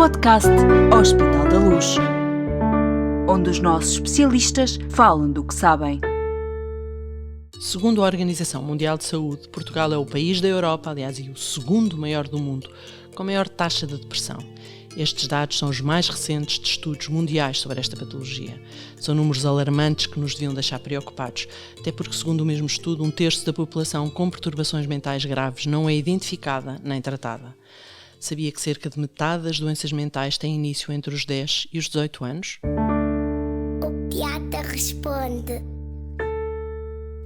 podcast Hospital da Luz, onde os nossos especialistas falam do que sabem. Segundo a Organização Mundial de Saúde, Portugal é o país da Europa, aliás, e o segundo maior do mundo, com maior taxa de depressão. Estes dados são os mais recentes de estudos mundiais sobre esta patologia. São números alarmantes que nos deviam deixar preocupados, até porque, segundo o mesmo estudo, 1/3 da população com perturbações mentais graves não é identificada nem tratada. Sabia que cerca de metade das doenças mentais tem início entre os 10 e os 18 anos? O Piata responde.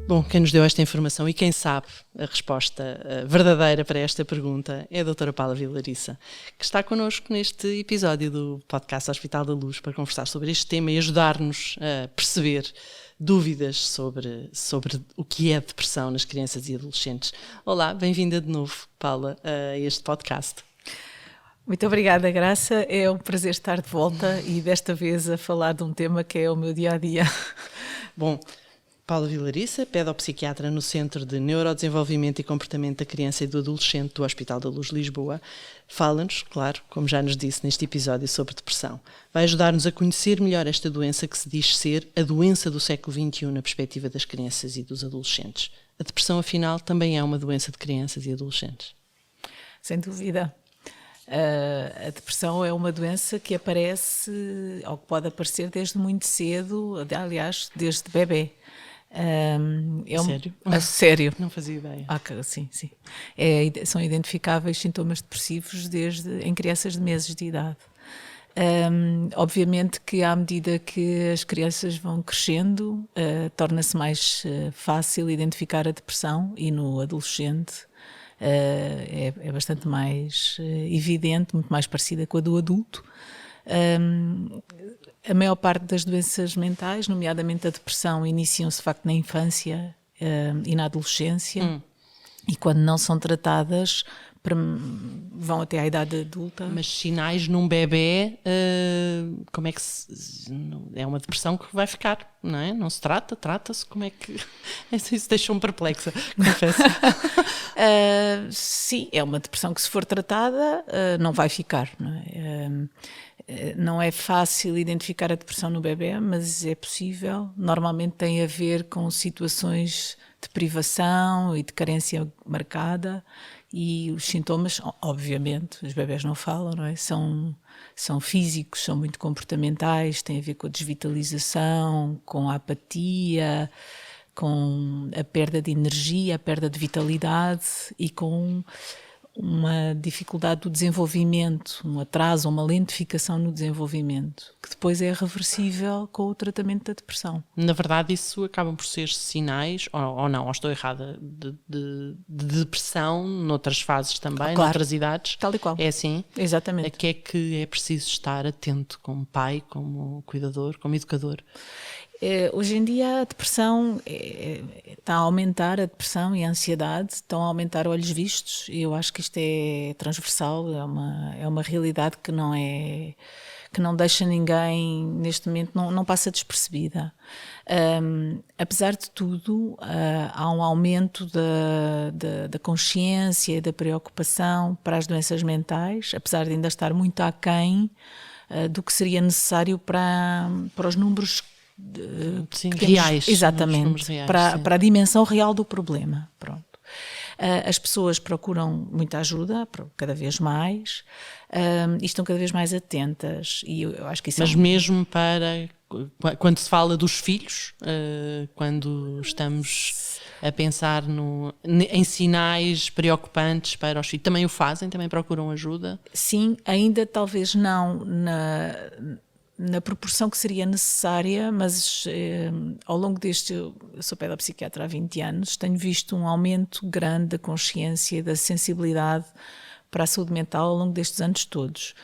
Bom, quem nos deu esta informação e quem sabe a resposta verdadeira para esta pergunta é a doutora Paula Vilariça, que está connosco neste episódio do podcast Hospital da Luz para conversar sobre este tema e ajudar-nos a perceber dúvidas sobre o que é depressão nas crianças e adolescentes. Olá, bem-vinda de novo, Paula, a este podcast. Muito obrigada, Graça. É um prazer estar de volta e desta vez a falar de um tema que é o meu dia-a-dia. Bom, Paula Vilariça, pedopsiquiatra no Centro de Neurodesenvolvimento e Comportamento da Criança e do Adolescente do Hospital da Luz Lisboa, fala-nos, claro, como já nos disse neste episódio, sobre depressão. Vai ajudar-nos a conhecer melhor esta doença que se diz ser a doença do século XXI na perspectiva das crianças e dos adolescentes. A depressão, afinal, também é uma doença de crianças e adolescentes. Sem dúvida. A depressão é uma doença que aparece, ou que pode aparecer desde muito cedo, aliás, desde bebê. Sério? Sério. Não fazia ideia. Sim. São identificáveis sintomas depressivos em crianças de meses de idade. Obviamente que à medida que as crianças vão crescendo, torna-se mais fácil identificar a depressão e no adolescente é bastante mais evidente, muito mais parecida com a do adulto. A maior parte das doenças mentais, nomeadamente a depressão, iniciam-se de facto na infância e na adolescência e quando não são tratadas vão até à idade adulta. Mas sinais num bebê, como é que é uma depressão que vai ficar, não é? Não se trata? Trata-se? Como é que... Isso deixou-me perplexa, confesso. Sim, é uma depressão que se for tratada não vai ficar, não é? Não é fácil identificar a depressão no bebê, mas é possível. Normalmente tem a ver com situações de privação e de carência marcada e os sintomas, obviamente, os bebés não falam, não é? São físicos, são muito comportamentais, têm a ver com a desvitalização, com a apatia, com a perda de energia, a perda de vitalidade e com uma dificuldade do desenvolvimento, um atraso, uma lentificação no desenvolvimento, que depois é reversível com o tratamento da depressão. Na verdade, isso acabam por ser sinais, ou não, ou estou errada, de depressão noutras fases também, claro, noutras idades. Tal e qual. É assim? Exatamente. A que é que é preciso estar atento como pai, como cuidador, como educador? Hoje em dia a depressão está a aumentar, a depressão e a ansiedade estão a aumentar olhos vistos e eu acho que isto é transversal, é uma realidade que não deixa ninguém, neste momento, não passa despercebida. Apesar de tudo, há um aumento da consciência e da preocupação para as doenças mentais, apesar de ainda estar muito aquém do que seria necessário para os números reais. Exatamente, reais, para a dimensão real do problema. Pronto. As pessoas procuram muita ajuda, cada vez mais, e estão cada vez mais atentas. E eu acho que isso Mas mesmo para quando se fala dos filhos, quando estamos a pensar em sinais preocupantes para os filhos, também o fazem? Também procuram ajuda? Sim, ainda talvez não na proporção que seria necessária, mas ao longo eu sou pedopsiquiatra há 20 anos, tenho visto um aumento grande da consciência e da sensibilidade para a saúde mental ao longo destes anos todos.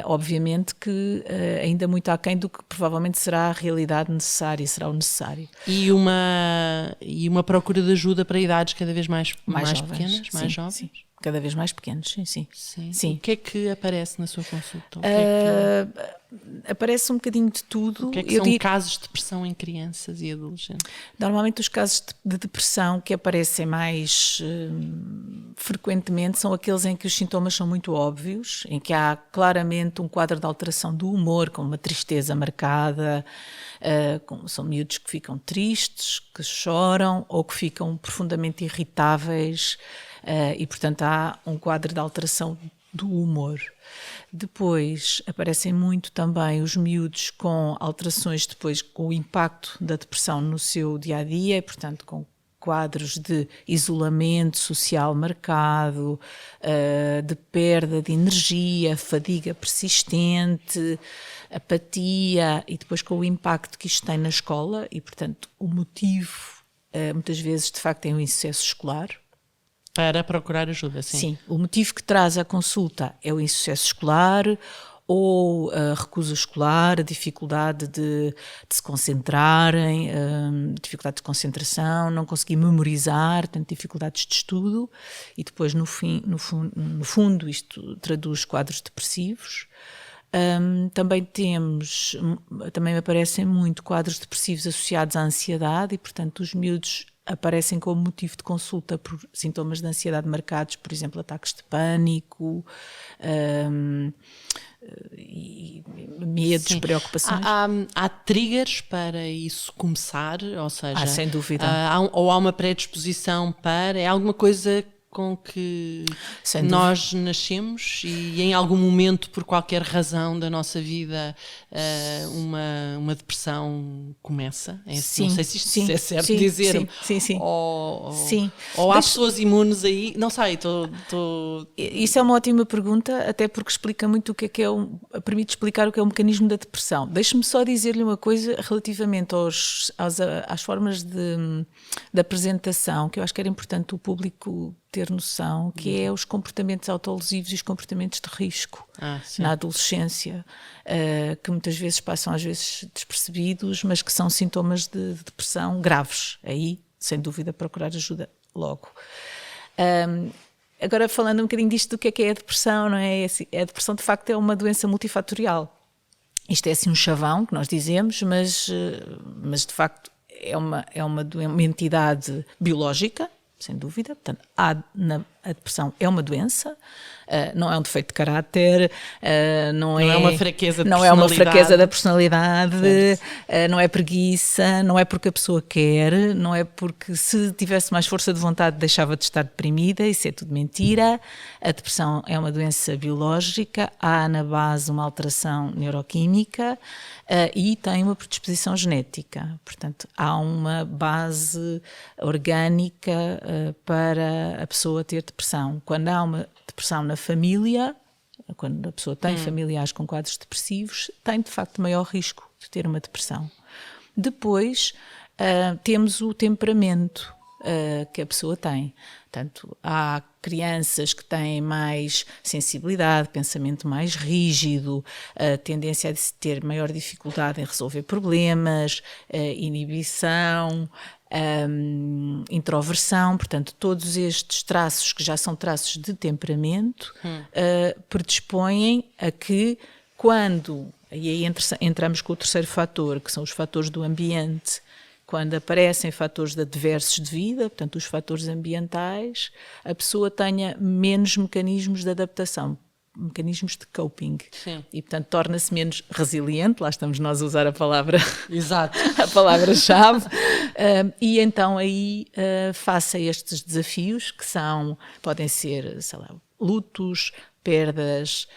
Obviamente que ainda muito aquém do que provavelmente será a realidade necessária, será o necessário. E uma procura de ajuda para idades cada vez mais jovens, pequenas, mais jovens? Sim. Cada vez mais pequenos, sim. O que é que aparece na sua consulta? Aparece um bocadinho de tudo. O que é que são casos de depressão em crianças e adolescentes? Normalmente os casos de depressão que aparecem mais frequentemente são aqueles em que os sintomas são muito óbvios, em que há claramente um quadro de alteração do humor, com uma tristeza marcada, são miúdos que ficam tristes, que choram ou que ficam profundamente irritáveis, e portanto há um quadro de alteração do humor. Depois aparecem muito também os miúdos com alterações depois com o impacto da depressão no seu dia-a-dia, e portanto com quadros de isolamento social marcado, de perda de energia, fadiga persistente, apatia, e depois com o impacto que isto tem na escola, e portanto o motivo muitas vezes de facto é um insucesso escolar. Para procurar ajuda, sim. Sim, o motivo que traz à consulta é o insucesso escolar, ou a recusa escolar, a dificuldade de se concentrarem, dificuldade de concentração, não conseguir memorizar, portanto, dificuldades de estudo, e depois no fundo isto traduz quadros depressivos. Também aparecem muito quadros depressivos associados à ansiedade, e portanto os miúdos aparecem como motivo de consulta por sintomas de ansiedade marcados, por exemplo, ataques de pânico, e medos, sim, preocupações. Há triggers para isso começar, ou seja, sem dúvida. Ou há uma predisposição para, é alguma coisa com que nós nascemos e em algum momento, por qualquer razão da nossa vida, uma depressão começa? Sim, não sei se isto sim, é certo sim, dizer. Sim. Ou há pessoas imunes aí, não sei, Isso é uma ótima pergunta, até porque explica muito o que é permite explicar o que é o mecanismo da depressão. Deixe-me só dizer-lhe uma coisa relativamente às formas de apresentação, que eu acho que era importante o público ter noção, que é os comportamentos autolesivos e os comportamentos de risco na adolescência, que muitas vezes passam às vezes despercebidos, mas que são sintomas de depressão graves. Aí, sem dúvida, procurar ajuda logo. Agora, falando um bocadinho disto do que é a depressão, não é? A depressão, de facto, é uma doença multifatorial. Isto é assim um chavão, que nós dizemos, mas de facto é uma entidade biológica, sem dúvida. Portanto, a depressão é uma doença, não é um defeito de caráter, não é uma fraqueza de não personalidade, é uma fraqueza da personalidade, não é preguiça, não é porque a pessoa quer, não é porque se tivesse mais força de vontade deixava de estar deprimida, isso é tudo mentira. A depressão é uma doença biológica, há na base uma alteração neuroquímica e tem uma predisposição genética, portanto há uma base orgânica para a pessoa ter depressão. Quando há uma depressão na família, quando a pessoa tem familiares com quadros depressivos, tem de facto maior risco de ter uma depressão. Depois temos o temperamento que a pessoa tem. Portanto, há crianças que têm mais sensibilidade, pensamento mais rígido, tendência a ter maior dificuldade em resolver problemas, inibição, introversão, portanto todos estes traços que já são traços de temperamento predispõem a que quando, e aí entramos com o terceiro fator, que são os fatores do ambiente, quando aparecem fatores adversos de vida, portanto os fatores ambientais, a pessoa tenha menos mecanismos de adaptação, mecanismos de coping. Sim. E portanto torna-se menos resiliente, lá estamos nós a usar a palavra, exato, a palavra-chave, e então aí face a estes desafios que podem ser, sei lá, lutos, perdas,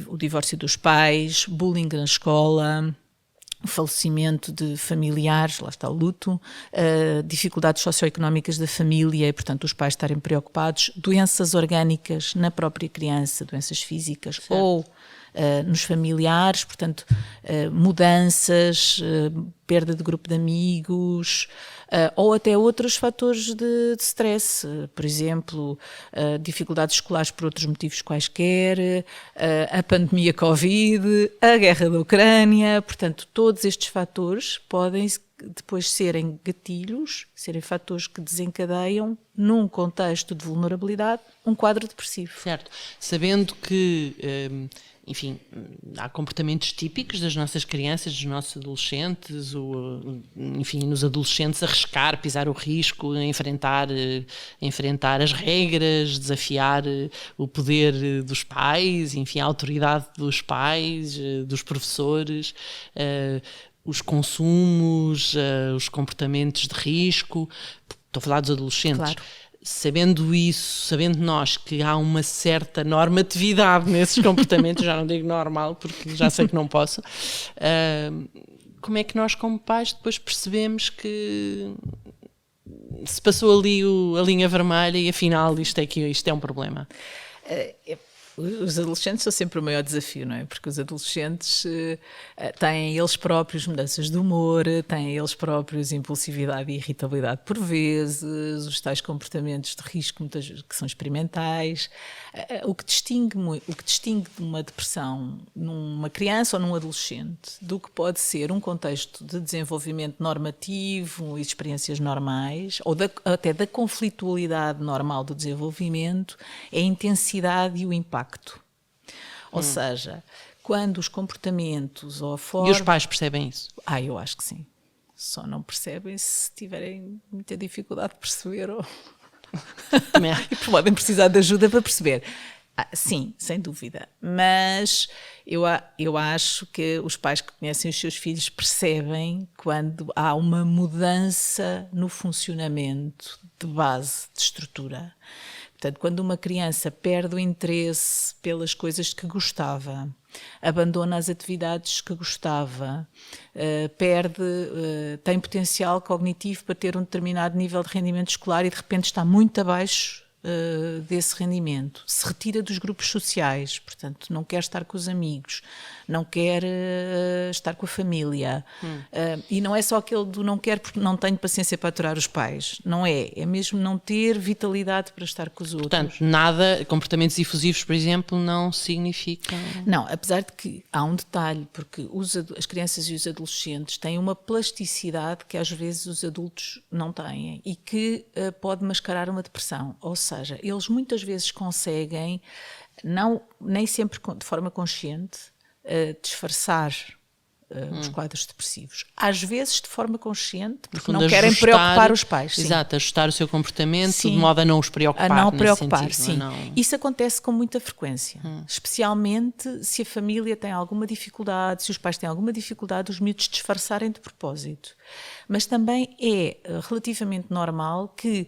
o divórcio dos pais, bullying na escola, o falecimento de familiares, lá está o luto, dificuldades socioeconómicas da família e, portanto, os pais estarem preocupados, doenças orgânicas na própria criança, doenças físicas, certo, ou nos familiares, portanto, mudanças, perda de grupo de amigos, ou até outros fatores de stress, por exemplo, dificuldades escolares por outros motivos quaisquer, a pandemia Covid, a guerra da Ucrânia, portanto, todos estes fatores podem depois serem gatilhos, serem fatores que desencadeiam, num contexto de vulnerabilidade, um quadro depressivo. Certo. Sabendo que enfim, há comportamentos típicos das nossas crianças, dos nossos adolescentes, enfim, nos adolescentes arriscar, pisar o risco, enfrentar as regras, desafiar o poder dos pais, enfim, a autoridade dos pais, dos professores, os consumos, os comportamentos de risco. Estou a falar dos adolescentes. Claro. Sabendo isso, sabendo nós que há uma certa normatividade nesses comportamentos, já não digo normal porque já sei que não posso, como é que nós como pais depois percebemos que se passou ali a linha vermelha e afinal isto é um problema? Os adolescentes são sempre o maior desafio, não é? Porque os adolescentes têm eles próprios mudanças de humor, têm eles próprios impulsividade e irritabilidade por vezes, os tais comportamentos de risco que são experimentais. O que distingue uma depressão numa criança ou num adolescente do que pode ser um contexto de desenvolvimento normativo e de experiências normais, ou até da conflitualidade normal do desenvolvimento, é a intensidade e o impacto. Ou seja, quando os comportamentos ou a forma... E os pais percebem isso? Eu acho que sim. Só não percebem se tiverem muita dificuldade de perceber ou... e podem precisar de ajuda para perceber. Sim, sem dúvida. Mas eu acho que os pais que conhecem os seus filhos percebem quando há uma mudança no funcionamento de base, de estrutura. Portanto, quando uma criança perde o interesse pelas coisas que gostava, abandona as atividades que gostava, tem potencial cognitivo para ter um determinado nível de rendimento escolar e de repente está muito abaixo desse rendimento, se retira dos grupos sociais, portanto não quer estar com os amigos, não quer estar com a família, e não é só aquele do não quer porque não tenho paciência para aturar os pais, não é mesmo não ter vitalidade para estar com os outros. Portanto, nada, comportamentos efusivos, por exemplo, não significam... Não, apesar de que há um detalhe, porque as crianças e os adolescentes têm uma plasticidade que às vezes os adultos não têm e que pode mascarar uma depressão, ou seja, eles muitas vezes conseguem, nem sempre de forma consciente, disfarçar os quadros depressivos. Às vezes de forma consciente, porque não querem preocupar os pais. Sim. Exato, ajustar o seu comportamento sim, de modo a não os preocupar. A não preocupar, sentido, sim. Não... Isso acontece com muita frequência. Especialmente se a família tem alguma dificuldade, se os pais têm alguma dificuldade, os miúdos disfarçarem de propósito. Mas também é relativamente normal que,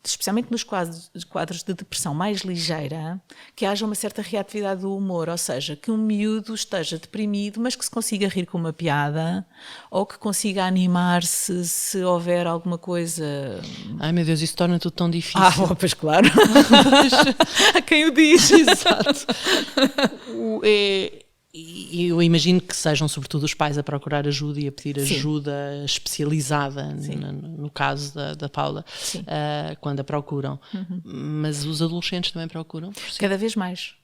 especialmente nos quadros de depressão mais ligeira, que haja uma certa reatividade do humor, ou seja, que um miúdo esteja deprimido, mas que se consiga rir com uma piada, ou que consiga animar-se se houver alguma coisa... Ai meu Deus, isso torna tudo tão difícil. Pois claro. A quem o diz. Exato. E eu imagino que sejam sobretudo os pais a procurar ajuda e a pedir ajuda especializada, no caso da Paula, quando a procuram. Mas os adolescentes também procuram? Cada vez mais.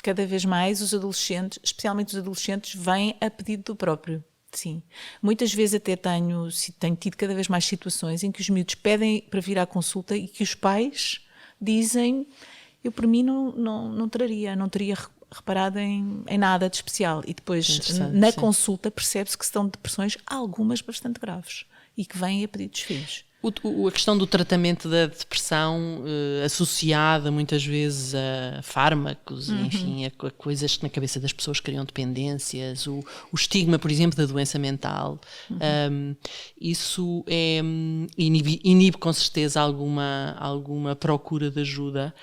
Cada vez mais os adolescentes, especialmente os adolescentes, vêm a pedido do próprio. Sim. Muitas vezes até tenho tido cada vez mais situações em que os miúdos pedem para vir à consulta e que os pais dizem: eu por mim não teria reparado em nada de especial. E depois na consulta percebe-se que estão depressões, algumas bastante graves, e que vêm a pedido dos filhos. A questão do tratamento da depressão associada muitas vezes a fármacos, enfim, a coisas que na cabeça das pessoas criam dependências, o estigma, por exemplo, da doença mental, isso inibe com certeza alguma procura de ajuda.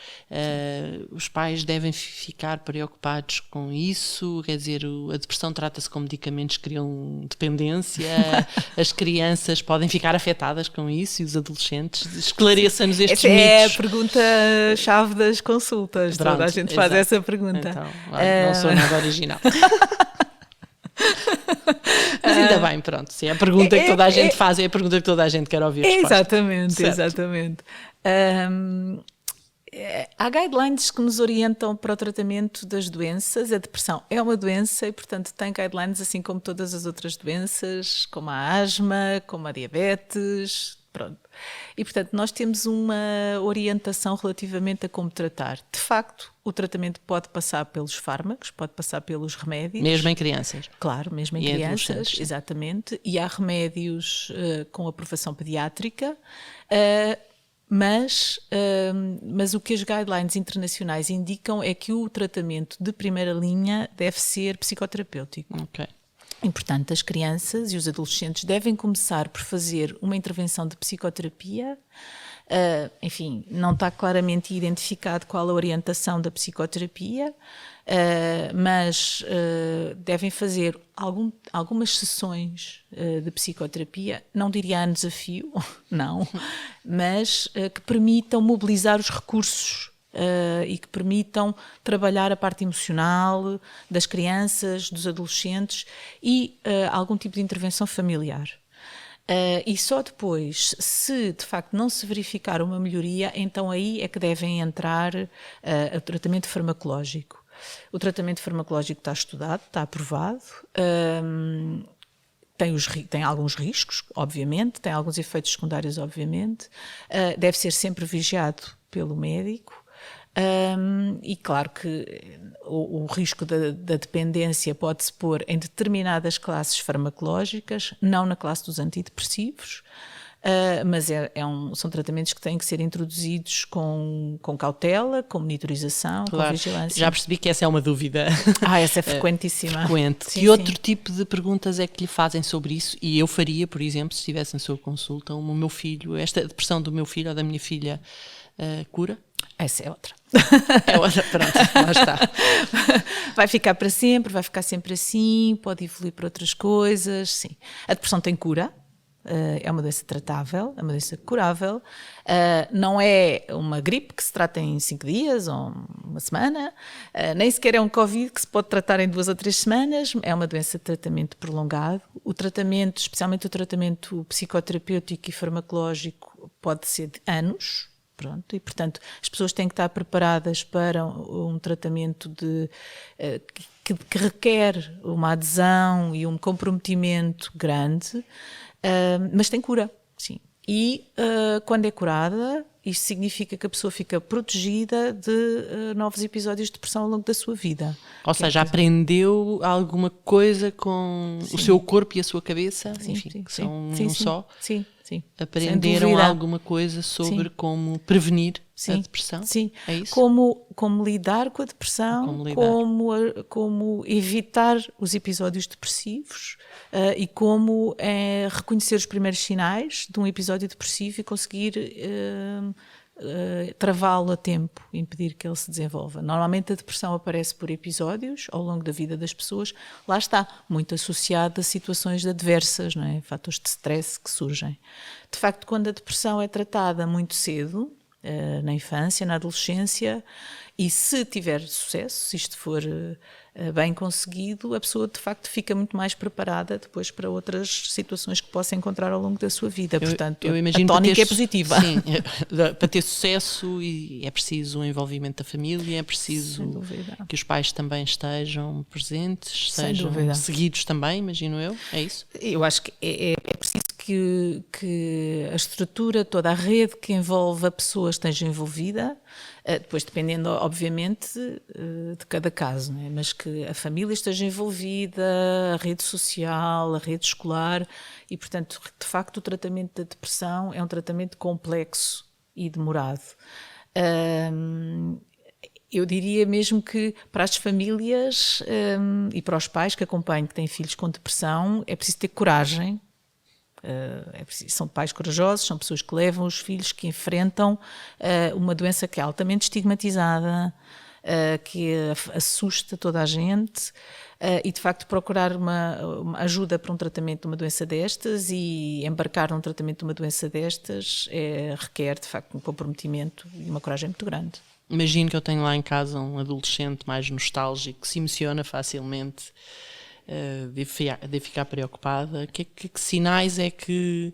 Os pais devem ficar preocupados com isso, quer dizer, a depressão trata-se com medicamentos que criam dependência, as crianças podem ficar afetadas com isso, e os adolescentes. Esclareça-nos estes mitos. É a pergunta-chave das consultas. Pronto, toda a gente faz essa pergunta. Então, não sou nada original. Mas ainda bem, pronto. Se é a pergunta que toda a gente faz, é a pergunta que toda a gente quer ouvir a resposta. Exatamente. Há guidelines que nos orientam para o tratamento das doenças. A depressão é uma doença e, portanto, tem guidelines assim como todas as outras doenças, como a asma, como a diabetes, Pronto. E, portanto, nós temos uma orientação relativamente a como tratar. De facto, o tratamento pode passar pelos fármacos, pode passar pelos remédios. Mesmo em crianças? Claro, mesmo em E crianças, exatamente. E há remédios com aprovação pediátrica, mas o que as guidelines internacionais indicam é que o tratamento de primeira linha deve ser psicoterapêutico. Ok. E, portanto, as crianças e os adolescentes devem começar por fazer uma intervenção de psicoterapia. Enfim, não está claramente identificado qual a orientação da psicoterapia, mas devem fazer algumas sessões de psicoterapia, não diria a desafio, não, mas que permitam mobilizar os recursos e que permitam trabalhar a parte emocional das crianças, dos adolescentes e algum tipo de intervenção familiar. E só depois, se de facto não se verificar uma melhoria, então aí é que devem entrar o tratamento farmacológico. O tratamento farmacológico está estudado, está aprovado, tem alguns riscos, obviamente, tem alguns efeitos secundários, obviamente, deve ser sempre vigiado pelo médico. E claro que o risco da dependência pode-se pôr em determinadas classes farmacológicas, não na classe dos antidepressivos, mas são tratamentos que têm que ser introduzidos com cautela, com monitorização, claro, com vigilância. Já percebi que essa é uma dúvida. Essa é frequentíssima. Frequente. Sim, Que outro sim. tipo de perguntas é que lhe fazem sobre isso? E eu faria, por exemplo, se estivesse na sua consulta, o meu filho, esta depressão do meu filho ou da minha filha cura? Essa é outra. É outra, pronto, lá está. Vai ficar para sempre, vai ficar sempre assim, pode evoluir para outras coisas, sim. A depressão tem cura, é uma doença tratável, é uma doença curável, não é uma gripe que se trata em 5 dias ou uma semana, nem sequer é um Covid que se pode tratar em 2 ou 3 semanas, é uma doença de tratamento prolongado. O tratamento, especialmente o tratamento psicoterapêutico e farmacológico, pode ser de anos. Pronto, e portanto as pessoas têm que estar preparadas para um tratamento que requer uma adesão e um comprometimento grande, mas tem cura, sim. E quando é curada, isto significa que a pessoa fica protegida de novos episódios de depressão ao longo da sua vida. Ou seja, aprendeu alguma coisa com o seu corpo e a sua cabeça, Sim, enfim, sim, que são sim, um sim, só. Sim, sim. Aprenderam Sem dúvida. alguma coisa sobre Sim. como prevenir a Sim, depressão? sim. É isso? Como lidar com a depressão, Como lidar. como evitar os episódios depressivos e como reconhecer os primeiros sinais de um episódio depressivo e conseguir travá-lo a tempo, impedir que ele se desenvolva. Normalmente a depressão aparece por episódios ao longo da vida das pessoas, lá está, muito associada a situações adversas, não é? Fatores de stress que surgem. De facto, quando a depressão é tratada muito cedo, na infância, na adolescência, e se tiver sucesso, se isto for bem conseguido, a pessoa de facto fica muito mais preparada depois para outras situações que possa encontrar ao longo da sua vida. Portanto, eu imagino a tónica para é positiva. Sim, para ter sucesso é preciso um envolvimento da família, é preciso Sem dúvida. que os pais também estejam presentes, Sem sejam dúvida. seguidos também, imagino eu, é isso? Eu acho que é preciso que a estrutura, toda a rede que envolve a pessoa esteja envolvida, depois dependendo, obviamente, de cada caso, não é? Mas que a família esteja envolvida, a rede social, a rede escolar, e, portanto, de facto, o tratamento da depressão é um tratamento complexo e demorado. Eu diria mesmo que para as famílias e para os pais que acompanham, que têm filhos com depressão, é preciso ter coragem. São pais corajosos, são pessoas que levam os filhos, que enfrentam uma doença que é altamente estigmatizada, que assusta toda a gente, e de facto procurar uma ajuda para um tratamento de uma doença destas e embarcar num tratamento de uma doença destas requer de facto um comprometimento e uma coragem muito grande. Imagino que eu tenho lá em casa um adolescente mais nostálgico, que se emociona facilmente, de ficar preocupada. Que sinais é que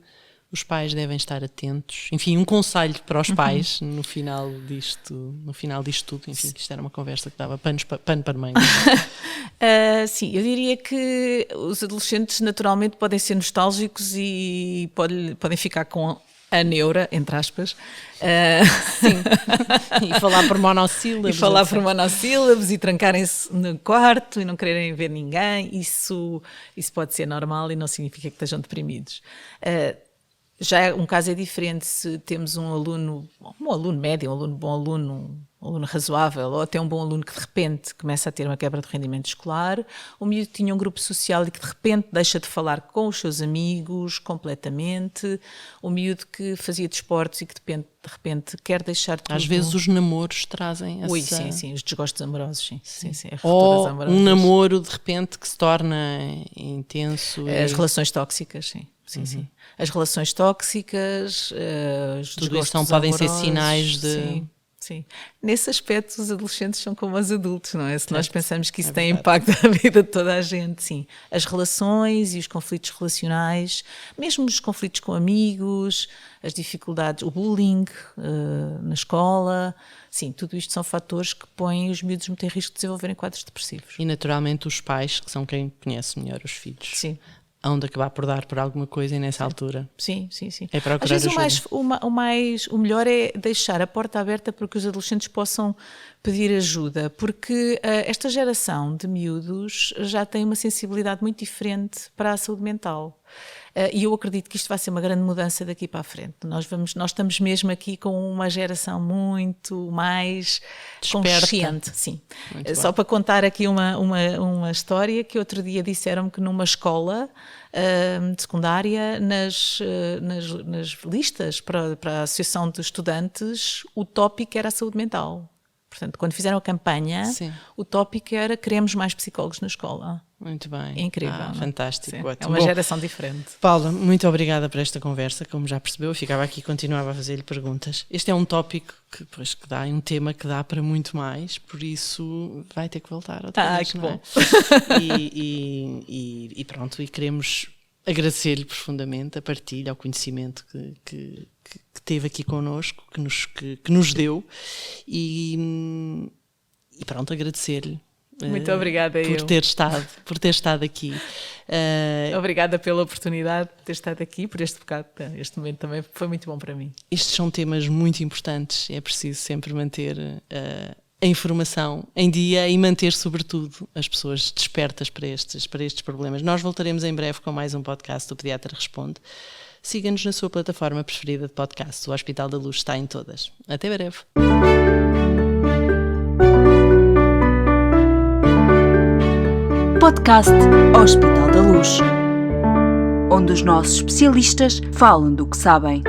os pais devem estar atentos? Enfim, um conselho para os pais no final disto tudo. Enfim, que isto era uma conversa que dava pano para manga. Sim, eu diria que os adolescentes naturalmente podem ser nostálgicos e podem ficar com a neura, entre aspas. E falar por monossílabos. E falar etc. por monossílabos e trancarem-se no quarto e não quererem ver ninguém. Isso pode ser normal e não significa que estejam deprimidos. Já um caso é diferente se temos um aluno médio, um aluno bom aluno, um aluno razoável, ou até um bom aluno que de repente começa a ter uma quebra de rendimento escolar. O miúdo tinha um grupo social e que de repente deixa de falar com os seus amigos completamente. O miúdo que fazia desportos e que de repente quer deixar tudo. Às vezes os namoros trazem essa... Sim, os desgostos amorosos, sim. As Ou rupturas amorosas. um namoro de repente que se torna intenso. As relações tóxicas, sim. As relações tóxicas, os Tudo desgostos isso podem ser amorosos, sinais de... Sim. Nesse aspecto, os adolescentes são como os adultos, não é? Se nós pensamos que isso tem verdade. impacto na vida de toda a gente, sim. As relações e os conflitos relacionais, mesmo os conflitos com amigos, as dificuldades, o bullying na escola, sim, tudo isto são fatores que põem os miúdos muito em risco de desenvolverem quadros depressivos. E naturalmente os pais, que são quem conhece melhor os filhos, Sim. hão de acabar por dar por alguma coisa e nessa altura Sim. é procurar Às vezes ajuda. o melhor é deixar a porta aberta para que os adolescentes possam pedir ajuda, porque esta geração de miúdos já tem uma sensibilidade muito diferente para a saúde mental. E eu acredito que isto vai ser uma grande mudança daqui para a frente. Nós estamos mesmo aqui com uma geração muito mais Desperta. consciente. Sim. Só para contar aqui uma história, que outro dia disseram-me que numa escola de secundária, nas listas para a Associação de Estudantes, o tópico era a saúde mental. Portanto, quando fizeram a campanha, o tópico era: queremos mais psicólogos na escola. Muito bem. É incrível. Não? Fantástico. Sim. Ótimo. É uma Bom, geração diferente. Paula, muito obrigada por esta conversa. Como já percebeu, eu ficava aqui e continuava a fazer-lhe perguntas. Este é um tópico que dá, um tema que dá para muito mais, por isso vai ter que voltar outra vez. Que não bom. É? E pronto, e queremos agradecer-lhe profundamente a partilha, o conhecimento que teve aqui connosco, que nos deu, e pronto, agradecer-lhe. Muito obrigada por ter estado aqui. Obrigada pela oportunidade de ter estado aqui, por este bocado. Este momento também foi muito bom para mim. Estes são temas muito importantes, é preciso sempre manter a informação em dia e manter, sobretudo, as pessoas despertas para estes problemas. Nós voltaremos em breve com mais um podcast do Pediatra Responde. Siga-nos na sua plataforma preferida de podcast. O Hospital da Luz está em todas. Até breve. Podcast Hospital da Luz, onde os nossos especialistas falam do que sabem.